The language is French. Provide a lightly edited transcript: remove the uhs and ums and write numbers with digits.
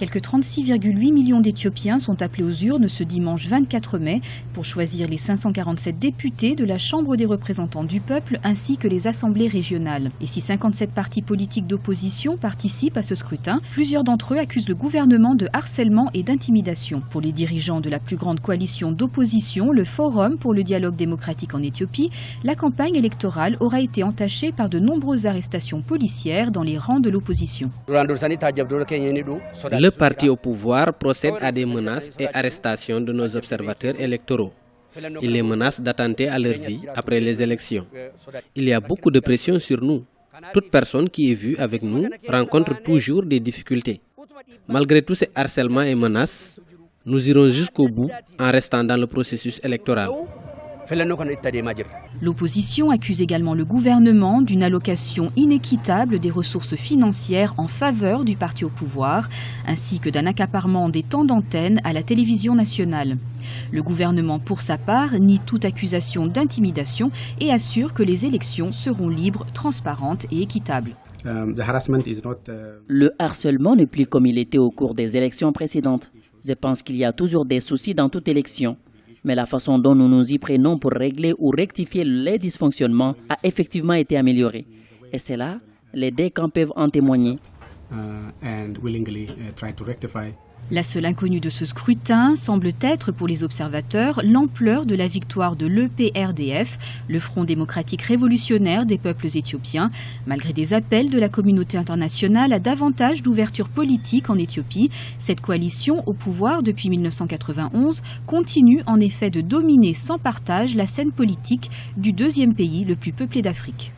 Quelques 36,8 millions d'Éthiopiens sont appelés aux urnes ce dimanche 24 mai pour choisir les 547 députés de la Chambre des représentants du peuple ainsi que les assemblées régionales. Et si 57 partis politiques d'opposition participent à ce scrutin, plusieurs d'entre eux accusent le gouvernement de harcèlement et d'intimidation. Pour les dirigeants de la plus grande coalition d'opposition, le Forum pour le dialogue démocratique en Éthiopie, la campagne électorale aura été entachée par de nombreuses arrestations policières dans les rangs de l'opposition. Le parti au pouvoir procède à des menaces et arrestations de nos observateurs électoraux. Il les menace d'attenter à leur vie après les élections. Il y a beaucoup de pression sur nous. Toute personne qui est vue avec nous rencontre toujours des difficultés. Malgré tous ces harcèlements et menaces, nous irons jusqu'au bout en restant dans le processus électoral. L'opposition accuse également le gouvernement d'une allocation inéquitable des ressources financières en faveur du parti au pouvoir, ainsi que d'un accaparement des temps d'antenne à la télévision nationale. Le gouvernement, pour sa part, nie toute accusation d'intimidation et assure que les élections seront libres, transparentes et équitables. Le harcèlement n'est plus comme il était au cours des élections précédentes. Je pense qu'il y a toujours des soucis dans toute élection. Mais la façon dont nous nous y prenons pour régler ou rectifier les dysfonctionnements a effectivement été améliorée. Et c'est là, les deux camps peuvent en témoigner. La seule inconnue de ce scrutin semble être pour les observateurs l'ampleur de la victoire de l'EPRDF, le Front démocratique révolutionnaire des peuples éthiopiens, malgré des appels de la communauté internationale à davantage d'ouverture politique en Éthiopie. Cette coalition au pouvoir depuis 1991 continue en effet de dominer sans partage la scène politique du deuxième pays le plus peuplé d'Afrique.